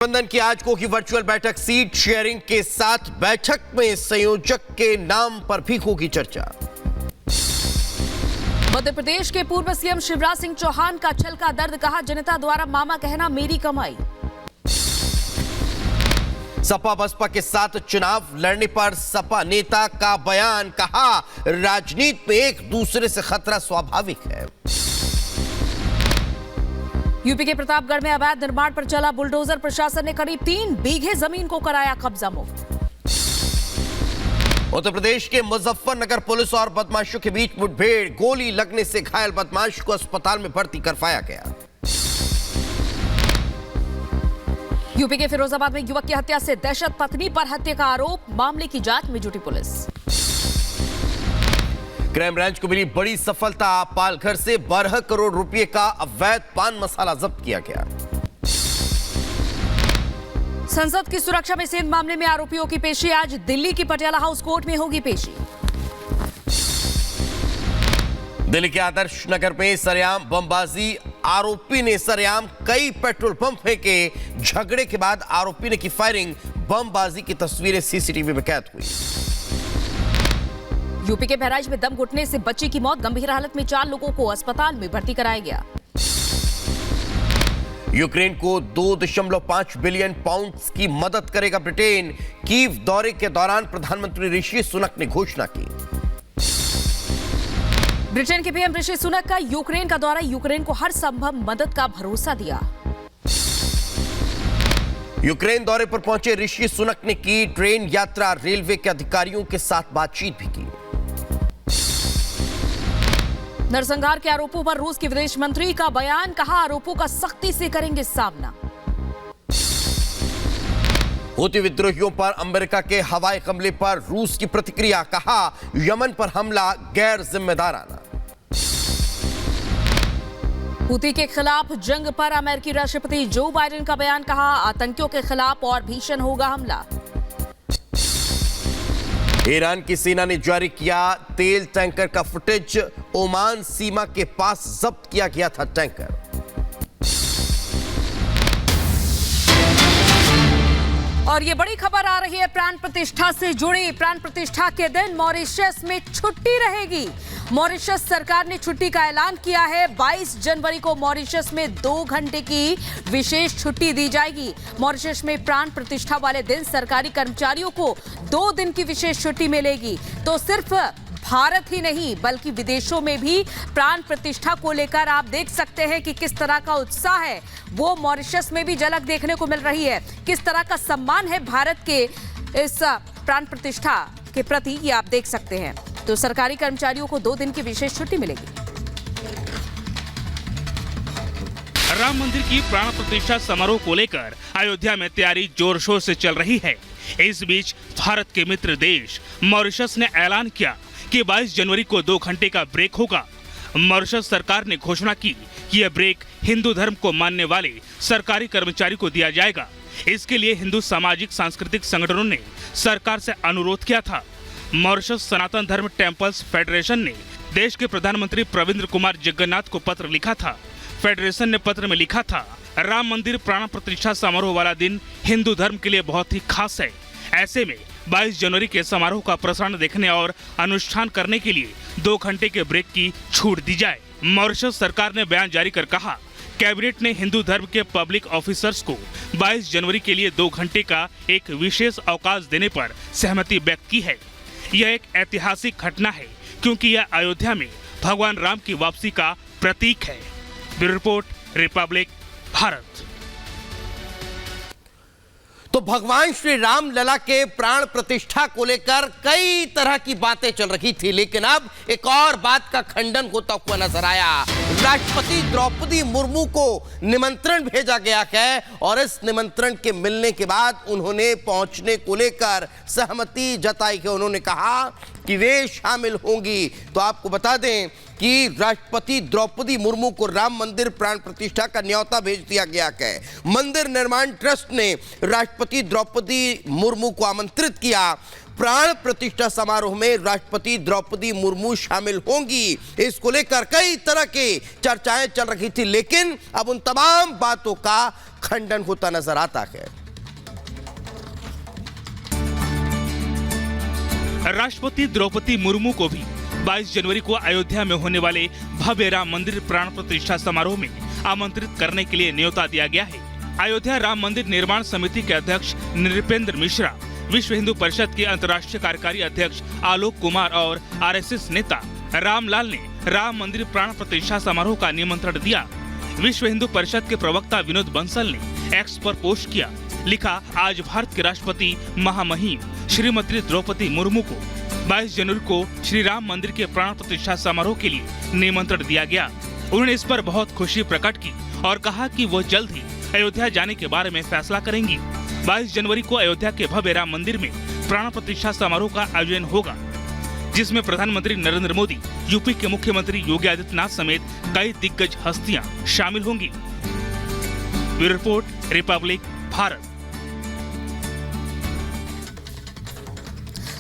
गठबंधन की आज को की वर्चुअल बैठक, सीट शेयरिंग के साथ बैठक में संयोजक के नाम पर भी होगी चर्चा। मध्य प्रदेश के पूर्व सीएम शिवराज सिंह चौहान का छल का दर्द, कहा जनता द्वारा मामा कहना मेरी कमाई। सपा बसपा के साथ चुनाव लड़ने पर सपा नेता का बयान, कहा राजनीति में एक दूसरे से खतरा स्वाभाविक है। यूपी के प्रतापगढ़ में अवैध निर्माण पर चला बुलडोजर, प्रशासन ने करीब 3 बीघे जमीन को कराया कब्जा मुक्त। उत्तर प्रदेश के मुजफ्फरनगर पुलिस और बदमाशों के बीच मुठभेड़, गोली लगने से घायल बदमाश को अस्पताल में भर्ती करवाया गया। यूपी के फिरोजाबाद में युवक की हत्या से दहशत, पत्नी पर हत्या का आरोप, मामले की जांच में जुटी पुलिस। क्राइम ब्रांच को मिली बड़ी सफलता, पालघर से 12 करोड़ रुपए का अवैध पान मसाला जब्त किया गया। संसद की सुरक्षा में सेंध मामले में आरोपियों की पेशी, आज दिल्ली की पटियाला हाउस कोर्ट में होगी पेशी। दिल्ली के आदर्श नगर में सरेआम बमबाजी, आरोपी ने सरेआम कई पेट्रोल पंप फेंके, झगड़े के बाद आरोपी ने की फायरिंग, बमबाजी की तस्वीरें सीसीटीवी में कैद हुई। यूपी के बहराइच में दम घुटने से बच्ची की मौत, गंभीर हालत में 4 लोगों को अस्पताल में भर्ती कराया गया। यूक्रेन को 2.5 बिलियन पाउंड की मदद करेगा ब्रिटेन, कीव दौरे के दौरान प्रधानमंत्री ऋषि सुनक ने घोषणा की। ब्रिटेन के पीएम ऋषि सुनक का यूक्रेन का दौरा, यूक्रेन को हर संभव मदद का भरोसा दिया। यूक्रेन दौरे पर पहुंचे ऋषि सुनक ने की ट्रेन यात्रा, रेलवे के अधिकारियों के साथ बातचीत भी की। नरसंहार के आरोपों पर रूस के विदेश मंत्री का बयान, कहा आरोपों का सख्ती से करेंगे सामना। हूती विद्रोहियों पर अमेरिका के हवाई हमले पर रूस की प्रतिक्रिया, कहा यमन पर हमला गैर जिम्मेदाराना। हूती के खिलाफ जंग पर अमेरिकी राष्ट्रपति जो बाइडेन का बयान, कहा आतंकियों के खिलाफ और भीषण होगा हमला। ईरान की सेना ने जारी किया तेल टैंकर का फुटेज, ओमान सीमा के पास जब्त किया गया था टैंकर। और ये बड़ी खबर आ रही है प्राण प्रतिष्ठा से जुड़ी। प्राण प्रतिष्ठा के दिन मॉरिशस में छुट्टी रहेगी। मॉरिशस सरकार ने छुट्टी का ऐलान किया है। 22 जनवरी को मॉरिशस में 2 घंटे की विशेष छुट्टी दी जाएगी। मॉरिशस में प्राण प्रतिष्ठा वाले दिन सरकारी कर्मचारियों को 2 दिन की विशेष छुट्टी मिलेगी। तो सिर्फ भारत ही नहीं बल्कि विदेशों में भी प्राण प्रतिष्ठा को लेकर आप देख सकते हैं कि किस तरह का उत्साह है, वो मॉरिशस में भी झलक देखने को मिल रही है। किस तरह का सम्मान है भारत के इस प्राण प्रतिष्ठा के प्रति, ये आप देख सकते हैं। तो सरकारी कर्मचारियों को 2 दिन की विशेष छुट्टी मिलेगी। राम मंदिर की प्राण प्रतिष्ठा समारोह को लेकर अयोध्या में तैयारी जोर शोर से चल रही है। इस बीच भारत के मित्र देश मॉरिशस ने ऐलान किया कि 22 जनवरी को 2 घंटे का ब्रेक होगा। मॉरिशस सरकार ने घोषणा की कि यह ब्रेक हिंदू धर्म को मानने वाले सरकारी कर्मचारी को दिया जाएगा। इसके लिए हिंदू सामाजिक सांस्कृतिक संगठनों ने सरकार से अनुरोध किया था। मॉरिशस सनातन धर्म टेम्पल्स फेडरेशन ने देश के प्रधानमंत्री प्रविंद्र कुमार जगन्नाथ को पत्र लिखा था। फेडरेशन ने पत्र में लिखा था, राम मंदिर प्राण प्रतिष्ठा समारोह वाला दिन हिंदू धर्म के लिए बहुत ही खास है। ऐसे में 22 जनवरी के समारोह का प्रसारण देखने और अनुष्ठान करने के लिए 2 घंटे के ब्रेक की छूट दी जाए। मॉरिशस सरकार ने बयान जारी कर कहा, कैबिनेट ने हिंदू धर्म के पब्लिक ऑफिसर्स को 22 जनवरी के लिए 2 घंटे का एक विशेष अवकाश देने पर सहमति व्यक्त की है। यह एक ऐतिहासिक घटना है क्योंकि यह अयोध्या में भगवान राम की वापसी का प्रतीक है। Bureau report, Republic, Bharat. तो भगवान श्री राम लला के प्राण प्रतिष्ठा को लेकर कई तरह की बातें चल रही थी, लेकिन अब एक और बात का खंडन होता हुआ नजर आया। राष्ट्रपति द्रौपदी मुर्मू को निमंत्रण भेजा गया है और इस निमंत्रण के मिलने के बाद उन्होंने पहुंचने को लेकर सहमति जताई है। उन्होंने कहा कि वे शामिल होंगी। तो आपको बता दें कि राष्ट्रपति द्रौपदी मुर्मू को राम मंदिर प्राण प्रतिष्ठा का न्योता भेज दिया गया है। मंदिर निर्माण ट्रस्ट ने राष्ट्रपति द्रौपदी मुर्मू को आमंत्रित किया। प्राण प्रतिष्ठा समारोह में राष्ट्रपति द्रौपदी मुर्मू शामिल होंगी। इसको लेकर कई तरह के चर्चाएं चल रही थी, लेकिन अब उन तमाम बातों का खंडन होता नजर आता है। राष्ट्रपति द्रौपदी मुर्मू को भी 22 जनवरी को अयोध्या में होने वाले भव्य राम मंदिर प्राण प्रतिष्ठा समारोह में आमंत्रित करने के लिए न्योता दिया गया है। अयोध्या राम मंदिर निर्माण समिति के अध्यक्ष नृपेंद्र मिश्रा, विश्व हिंदू परिषद के अंतर्राष्ट्रीय कार्यकारी अध्यक्ष आलोक कुमार और आरएसएस नेता रामलाल ने राम मंदिर प्राण प्रतिष्ठा समारोह का निमंत्रण दिया। विश्व हिंदू परिषद के प्रवक्ता विनोद बंसल ने एक्स पर पोस्ट किया, लिखा, आज भारत के राष्ट्रपति महामहिम श्रीमती द्रौपदी मुर्मू को 22 जनवरी को श्री राम मंदिर के प्राण प्रतिष्ठा समारोह के लिए निमंत्रण दिया गया। उन्होंने इस पर बहुत खुशी प्रकट की और कहा कि वो जल्द ही अयोध्या जाने के बारे में फैसला करेंगी। 22 जनवरी को अयोध्या के भव्य राम मंदिर में प्राण प्रतिष्ठा समारोह का आयोजन होगा, जिसमें प्रधानमंत्री नरेंद्र मोदी, यूपी के मुख्यमंत्री योगी आदित्यनाथ समेत कई दिग्गज हस्तियां शामिल होंगी। Bureau report, Republic Bharat.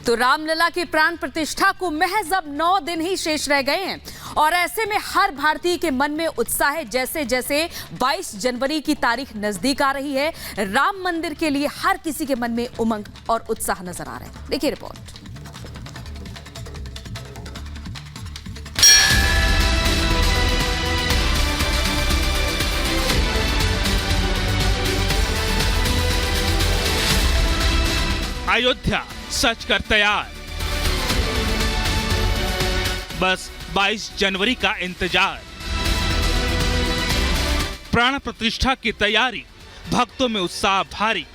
तो रामलला की प्राण प्रतिष्ठा को महज अब 9 दिन ही शेष रह गए हैं और ऐसे में हर भारतीय के मन में उत्साह है। जैसे जैसे 22 जनवरी की तारीख नजदीक आ रही है, राम मंदिर के लिए हर किसी के मन में उमंग और उत्साह नजर आ रहा है। देखिए रिपोर्ट। अयोध्या सच कर तैयार, बस 22 जनवरी का इंतजार। प्राण प्रतिष्ठा की तैयारी, भक्तों में उत्साह भारी।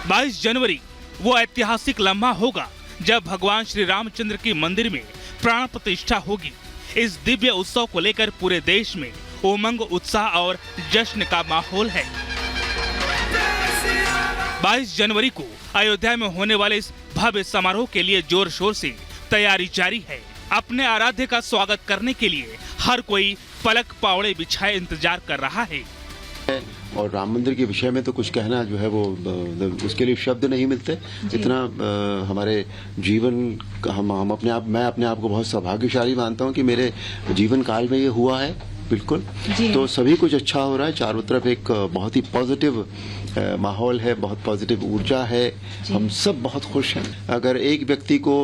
22 जनवरी वो ऐतिहासिक लम्हा होगा जब भगवान श्री रामचंद्र की मंदिर में प्राण प्रतिष्ठा होगी। इस दिव्य उत्सव को लेकर पूरे देश में उमंग, उत्साह और जश्न का माहौल है। 22 जनवरी को अयोध्या में होने वाले इस भव्य समारोह के लिए जोर शोर से तैयारी जारी है। अपने आराध्य का स्वागत करने के लिए हर कोई पलक पावड़े बिछाए इंतजार कर रहा है। और राम मंदिर के विषय में तो कुछ कहना जो है वो उसके लिए शब्द नहीं मिलते। इतना हमारे जीवन मैं अपने आप को बहुत सौभाग्यशाली मानता हूँ कि मेरे जीवन काल में ये हुआ है। बिल्कुल, तो सभी कुछ अच्छा हो रहा है। चारों तरफ एक बहुत ही पॉजिटिव माहौल है, बहुत पॉजिटिव ऊर्जा है। हम सब बहुत खुश हैं। अगर एक व्यक्ति को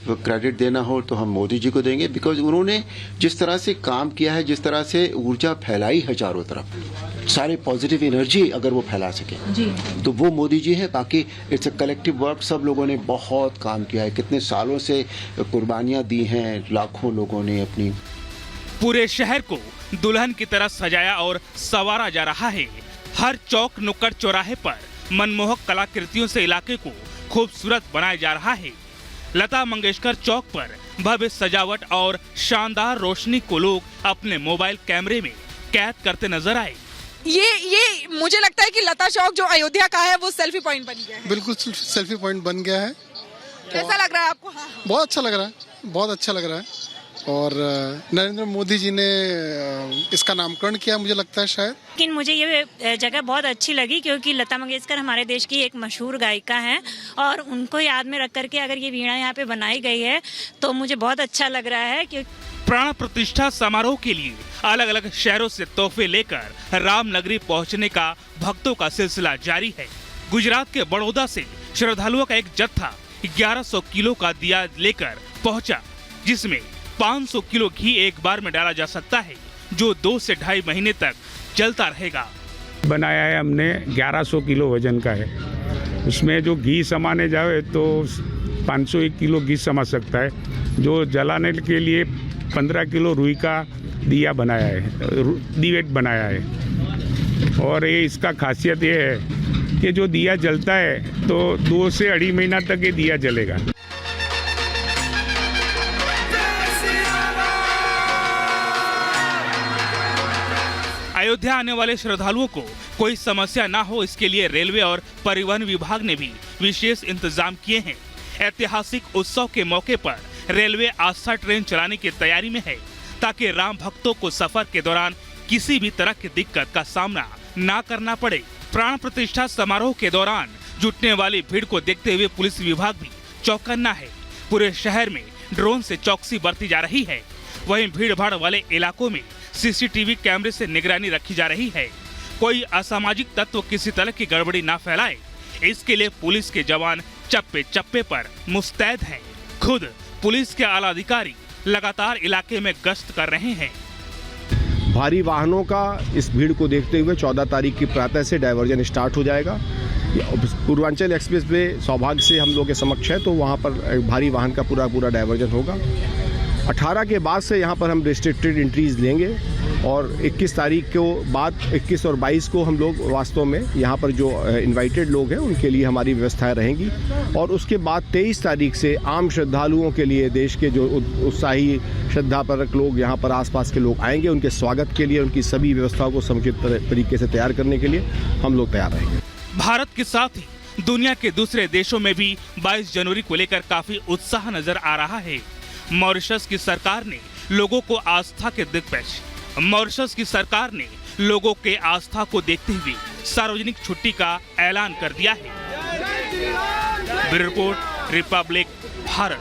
क्रेडिट देना हो तो हम मोदी जी को देंगे, बिकॉज उन्होंने जिस तरह से काम किया है, जिस तरह से ऊर्जा फैलाई है चारों तरफ, सारे पॉजिटिव एनर्जी अगर वो फैला सके तो वो मोदी जी है। बाकी इट्स अ कलेक्टिव वर्क। सब लोगों ने बहुत काम किया है, कितने सालों से कुर्बानियां दी हैं लाखों लोगों ने अपनी। पूरे शहर को दुल्हन की तरह सजाया और संवारा जा रहा है। हर चौक, नुक्कड़, चौराहे पर मनमोहक कलाकृतियों से इलाके को खूबसूरत बनाया जा रहा है। लता मंगेशकर चौक पर भव्य सजावट और शानदार रोशनी को लोग अपने मोबाइल कैमरे में कैद करते नजर आए। ये मुझे लगता है कि लता चौक जो अयोध्या का है वो सेल्फी पॉइंट बन गया है। बिल्कुल सेल्फी पॉइंट बन गया है। कैसा लग रहा है आपको? बहुत अच्छा लग रहा है, बहुत अच्छा लग रहा है। और नरेंद्र मोदी जी ने इसका नामकरण किया, मुझे लगता है शायद। लेकिन मुझे ये जगह बहुत अच्छी लगी क्योंकि लता मंगेशकर हमारे देश की एक मशहूर गायिका हैं और उनको याद में रख करके अगर ये वीणा यहाँ पे बनाई गई है तो मुझे बहुत अच्छा लग रहा है। प्राण प्रतिष्ठा समारोह के लिए अलग अलग शहरों से तोहफे लेकर रामनगरी पहुँचने का भक्तों का सिलसिला जारी है। गुजरात के बड़ौदा से श्रद्धालुओं का एक जत्था 1100 किलो का दिया लेकर पहुंचा, जिसमें 500 किलो घी एक बार में डाला जा सकता है, जो 2 से 2.5 महीने तक चलता रहेगा। बनाया है हमने 1100 किलो वजन का है। उसमें जो घी समाने जाए तो 501 किलो घी समा सकता है। जो जलाने के लिए 15 किलो रुई का दिया बनाया है, दीवेट बनाया है। और ये इसका खासियत ये है कि जो दिया जलता है तो 2 से 2.5 महीना तक ये दिया जलेगा। अयोध्या आने वाले श्रद्धालुओं को कोई समस्या ना हो, इसके लिए रेलवे और परिवहन विभाग ने भी विशेष इंतजाम किए हैं। ऐतिहासिक उत्सव के मौके पर रेलवे आस्था ट्रेन चलाने की तैयारी में है, ताकि राम भक्तों को सफर के दौरान किसी भी तरह की दिक्कत का सामना ना करना पड़े। प्राण प्रतिष्ठा समारोह के दौरान जुटने वाली भीड़ को देखते हुए पुलिस विभाग भी चौकन्ना है। पूरे शहर में ड्रोन से चौकसी बरती जा रही है। वहीं भीड़ भाड़ वाले इलाकों में सीसीटीवी कैमरे से निगरानी रखी जा रही है। कोई असामाजिक तत्व किसी तरह की गड़बड़ी ना फैलाए, इसके लिए पुलिस के जवान चप्पे चप्पे पर मुस्तैद हैं। खुद पुलिस के आला अधिकारी लगातार इलाके में गश्त कर रहे हैं। भारी वाहनों का इस भीड़ को देखते हुए 14 तारीख की प्रातः से डायवर्जन स्टार्ट हो जाएगा। पूर्वांचल एक्सप्रेस वे सौभाग्य से हम लोग के समक्ष है, तो वहाँ पर भारी वाहन का पूरा डायवर्जन होगा। 18 के बाद से यहाँ पर हम रिस्ट्रिक्टेड एंट्रीज लेंगे और 21 तारीख को बाद 21 और 22 को हम लोग वास्तव में यहाँ पर जो इनवाइटेड लोग हैं उनके लिए हमारी व्यवस्थाएं रहेंगी। और उसके बाद 23 तारीख से आम श्रद्धालुओं के लिए देश के जो उत्साही श्रद्धापरक लोग यहाँ पर आसपास के लोग आएंगे, उनके स्वागत के लिए उनकी सभी व्यवस्थाओं को समुचित तरीके से तैयार करने के लिए हम लोग तैयार रहेंगे। भारत के साथ ही दुनिया के दूसरे देशों में भी 22 जनवरी को लेकर काफी उत्साह नजर आ रहा है। मॉरिशस की सरकार ने लोगों को आस्था के मॉरिशस की सरकार ने लोगों के आस्था को देखते हुए सार्वजनिक छुट्टी का ऐलान कर दिया है। Bureau report, Republic Bharat.